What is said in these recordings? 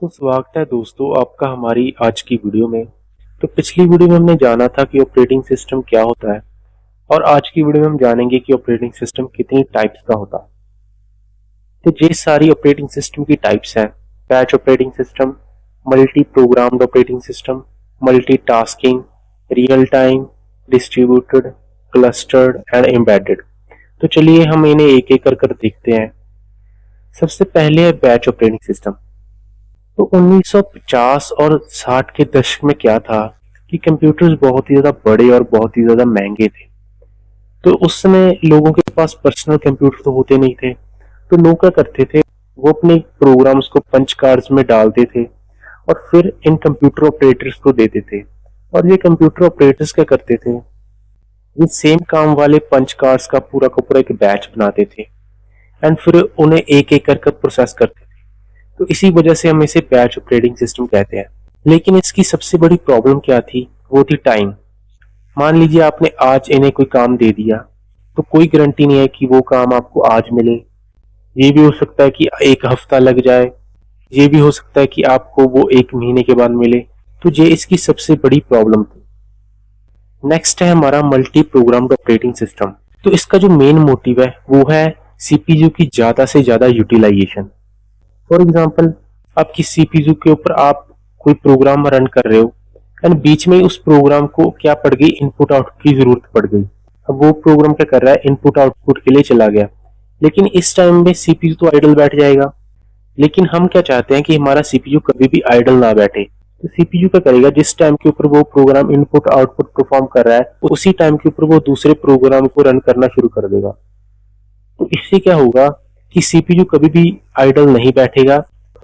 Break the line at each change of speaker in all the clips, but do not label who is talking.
तो स्वागत है दोस्तों आपका हमारी आज की वीडियो में। तो पिछली वीडियो में हमने जाना था कि ऑपरेटिंग सिस्टम क्या होता है और आज की वीडियो में हम जानेंगे कि ऑपरेटिंग सिस्टम कितनी टाइप्स का होता है। तो ये सारी ऑपरेटिंग सिस्टम की टाइप्स हैं: batch operating system, multi programmed operating system, multitasking, real time, distributed, clustered and embedded. तो चलिए हम इन्हें एक एक कर देखते हैं। सबसे पहले है बैच ऑपरेटिंग सिस्टम। तो 1950 और 60 के दशक में क्या था कि कंप्यूटर्स बहुत ही ज्यादा बड़े और बहुत ही ज्यादा महंगे थे। तो उस समय लोगों के पास पर्सनल कंप्यूटर तो होते नहीं थे। तो लोग क्या करते थे, वो अपने प्रोग्राम्स को पंच कार्ड्स में डालते थे और फिर इन कंप्यूटर ऑपरेटर्स को देते थे। और ये कंप्यूटर ऑपरेटर्स क्या करते थे, ये सेम काम वाले पंच कार्ड्स का पूरा एक बैच बनाते थे एंड फिर उन्हें एक एक कर प्रोसेस करते थे। तो इसी वजह से हम इसे बैच ऑपरेटिंग सिस्टम कहते हैं। लेकिन इसकी सबसे बड़ी प्रॉब्लम क्या थी, वो थी टाइम। मान लीजिए आपने आज इन्हें कोई काम दे दिया, तो कोई गारंटी नहीं है कि वो काम आपको आज मिले। ये भी हो सकता है कि एक हफ्ता लग जाए, ये भी हो सकता है कि आपको वो एक महीने के बाद मिले। तो ये इसकी सबसे बड़ी प्रॉब्लम थी। नेक्स्ट है हमारा मल्टी प्रोग्राम्ड ऑपरेटिंग सिस्टम। तो इसका जो मेन मोटिव है वो है सीपीयू की ज्यादा से ज्यादा यूटिलाइजेशन। फॉर एग्जाम्पल, आपकी सीपीयू के ऊपर आप कोई प्रोग्राम रन कर रहे हो एंड बीच में उस प्रोग्राम को क्या पड़ गई, इनपुट आउटपुट की जरूरत पड़ गई। अब वो प्रोग्राम क्या कर रहा है, इनपुट आउटपुट के लिए चला गया, लेकिन इस टाइम में सीपीयू तो आइडल बैठ जाएगा। लेकिन हम क्या चाहते हैं कि हमारा सीपीयू कभी भी आइडल ना बैठे। तो सीपीयू क्या करेगा, जिस टाइम के ऊपर वो प्रोग्राम इनपुट आउटपुट परफॉर्म कर रहा है उसी टाइम के ऊपर वो दूसरे प्रोग्राम को रन करना शुरू कर देगा। तो इससे क्या होगा कि सीपीयू कभी भी आइडल नहीं बैठेगा।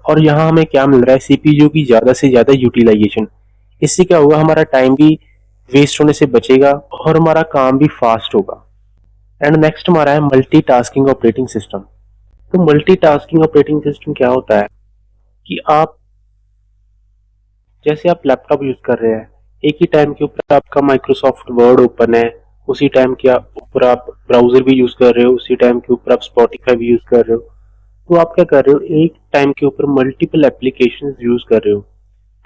और यहाँ हमें क्या मिल रहा है, सीपीयू की ज्यादा से ज्यादा यूटिलाइजेशन। इससे क्या होगा, हमारा टाइम भी वेस्ट होने से बचेगा और हमारा काम भी फास्ट होगा। एंड नेक्स्ट हमारा है मल्टीटास्किंग ऑपरेटिंग सिस्टम। तो मल्टीटास्किंग ऑपरेटिंग सिस्टम क्या होता है कि आप जैसे आप लैपटॉप यूज कर रहे हैं, एक ही टाइम के ऊपर आपका माइक्रोसॉफ्ट वर्ड ओपन है, उसी टाइम के ऊपर आप ब्राउजर भी यूज कर रहे हो, उसी टाइम के ऊपर आप स्पॉटिफाई भी यूज कर रहे हो। तो आप क्या कर रहे हो, एक टाइम के ऊपर मल्टीपल एप्लीकेशंस यूज कर रहे हो।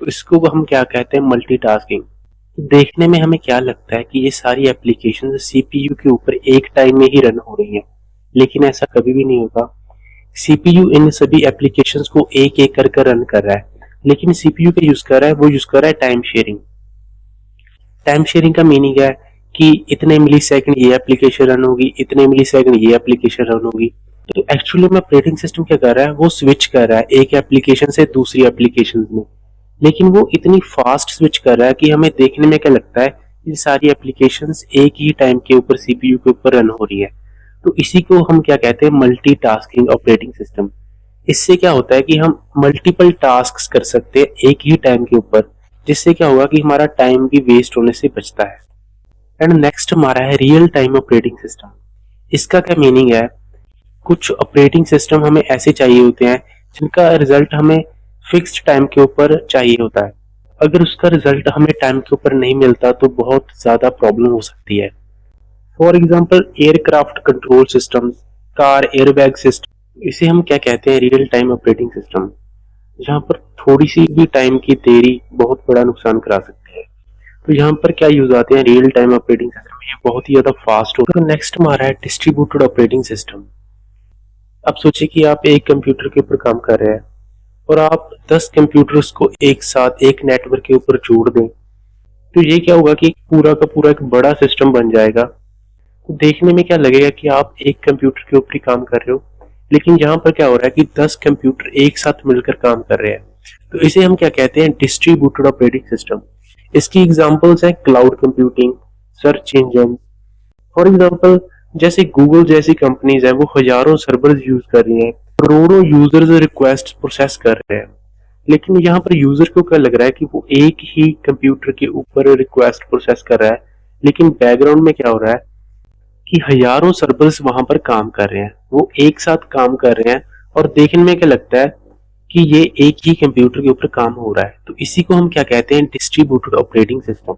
तो इसको हम क्या कहते हैं, मल्टीटास्किंग। तो देखने में हमें क्या लगता है कि ये सारी एप्लीकेशंस सीपीयू के ऊपर एक टाइम में ही रन हो रही हैं, लेकिन ऐसा कभी भी नहीं होगा। सीपीयू इन सभी एप्लीकेशंस को एक एक कर रन कर रहा है, लेकिन सीपीयू का यूज कर रहा है, वो यूज कर रहा है टाइम शेयरिंग। टाइम शेयरिंग का मीनिंग है कि इतने मिली सेकंड ये एप्लीकेशन रन होगी, इतने मिली सेकंड ये एप्लीकेशन रन होगी। तो एक्चुअली में ऑपरेटिंग सिस्टम क्या कर रहा है, वो स्विच कर रहा है एक एप्लीकेशन से दूसरी एप्लीकेशन में। लेकिन वो इतनी फास्ट स्विच कर रहा है कि हमें देखने में क्या लगता है, ये सारी एप्लीकेशंस एक ही टाइम के ऊपर सीपीयू के ऊपर रन हो रही है। तो इसी को हम क्या कहते हैं, मल्टीटास्किंग ऑपरेटिंग सिस्टम। इससे क्या होता है कि हम मल्टीपल टास्क कर सकते हैं एक ही टाइम के ऊपर, जिससे क्या होगा कि हमारा टाइम भी वेस्ट होने से बचता है। एंड नेक्स्ट हमारा है रियल टाइम ऑपरेटिंग सिस्टम। इसका क्या मीनिंग है, कुछ ऑपरेटिंग सिस्टम हमें ऐसे चाहिए होते हैं जिनका रिजल्ट हमें फिक्स्ड टाइम के ऊपर चाहिए होता है। अगर उसका रिजल्ट हमें टाइम के ऊपर नहीं मिलता तो बहुत ज्यादा प्रॉब्लम हो सकती है। For example, aircraft control system, car airbag system, इसे हम क्या कहते हैं, रियल टाइम ऑपरेटिंग सिस्टम। जहां पर थोड़ी सी भी टाइम की देरी बहुत बड़ा नुकसान करा सकती है। तो यहाँ पर क्या यूज आते हैं, रियल टाइम ऑपरेटिंग सिस्टम, ये बहुत ही ज्यादा फास्ट होता है। तो नेक्स्ट हमारा है डिस्ट्रीब्यूटेड ऑपरेटिंग सिस्टम। अब सोचिए कि आप एक कंप्यूटर के ऊपर काम कर रहे हैं और आप 10 कंप्यूटर्स को एक साथ एक नेटवर्क के ऊपर जोड़ दें, तो ये क्या होगा कि पूरा का पूरा एक बड़ा सिस्टम बन जाएगा। तो देखने में क्या लगेगा कि आप एक कंप्यूटर के ऊपर ही काम कर रहे हो, लेकिन यहाँ पर क्या हो रहा है कि 10 कंप्यूटर एक साथ मिलकर काम कर रहे हैं। तो इसे हम क्या कहते हैं, डिस्ट्रीब्यूटेड ऑपरेटिंग सिस्टम। इसकी एग्जांपल्स हैं cloud computing, search engine. For example, जैसे गूगल जैसी कंपनीज है, वो हजारों सर्वर्स यूज कर रही हैं, करोड़ों यूजर्स रिक्वेस्ट प्रोसेस कर रहे हैं। लेकिन यहाँ पर यूजर को क्या लग रहा है कि वो एक ही कंप्यूटर के ऊपर रिक्वेस्ट प्रोसेस कर रहा है, लेकिन बैकग्राउंड में क्या हो रहा है कि हजारों सर्वर्स वहां पर काम कर रहे हैं, वो एक साथ काम कर रहे हैं और देखने में क्या लगता है कि ये एक ही कंप्यूटर के ऊपर काम हो रहा है। तो इसी को हम क्या कहते हैं, डिस्ट्रीब्यूटेड ऑपरेटिंग सिस्टम।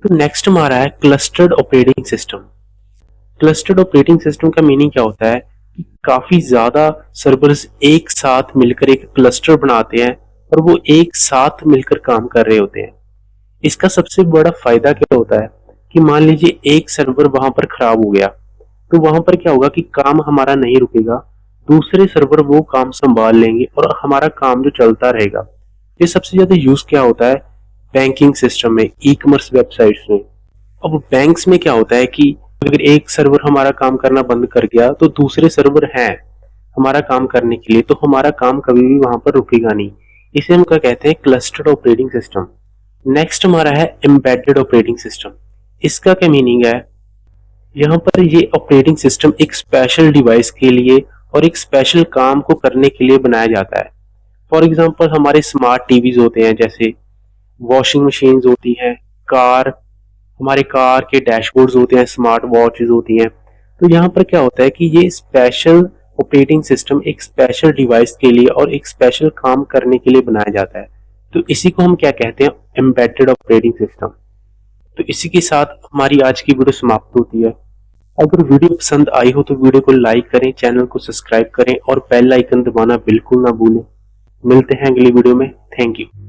तो नेक्स्ट हमारा है clustered operating system. Clustered operating system का मीनिंग क्या होता है कि काफी ज्यादा सर्वर्स एक साथ मिलकर एक क्लस्टर बनाते हैं और वो एक साथ मिलकर काम कर रहे होते हैं। इसका सबसे बड़ा फायदा क्या होता है कि मान लीजिए एक सर्वर वहां पर खराब हो गया, तो वहां पर क्या होगा कि काम हमारा नहीं रुकेगा, दूसरे सर्वर वो काम संभाल लेंगे और हमारा काम जो चलता रहेगा। ये सबसे ज्यादा यूज क्या होता है बैंकिंग सिस्टम में, ई कॉमर्स वेबसाइट्स में। अब बैंक्स में क्या होता है कि अगर एक सर्वर हमारा काम करना बंद कर गया तो दूसरे सर्वर हैं हमारा काम करने के लिए, तो हमारा काम कभी भी वहां पर रुकेगा नहीं। इसे हम क्या कहते हैं, क्लस्टर्ड ऑपरेटिंग सिस्टम। नेक्स्ट हमारा है एम्बेडेड ऑपरेटिंग सिस्टम। इसका क्या मीनिंग है, यहाँ पर ये ऑपरेटिंग सिस्टम एक स्पेशल डिवाइस के लिए और एक स्पेशल काम को करने के लिए बनाया जाता है। फॉर एग्जाम्पल हमारे स्मार्ट टीवीज होते हैं, जैसे वॉशिंग मशीन होती हैं, कार, हमारे कार के डैशबोर्ड्स होते हैं, स्मार्ट वॉचेस होती हैं। तो यहाँ पर क्या होता है कि ये स्पेशल ऑपरेटिंग सिस्टम एक स्पेशल डिवाइस के लिए और एक स्पेशल काम करने के लिए बनाया जाता है। तो इसी को हम क्या कहते हैं, एम्बेडेड ऑपरेटिंग सिस्टम। तो इसी के साथ हमारी आज की वीडियो समाप्त होती है। अगर वीडियो पसंद आई हो तो वीडियो को लाइक करें, चैनल को सब्सक्राइब करें और बेल आइकन दबाना बिल्कुल ना भूलें। मिलते हैं अगली वीडियो में। Thank you.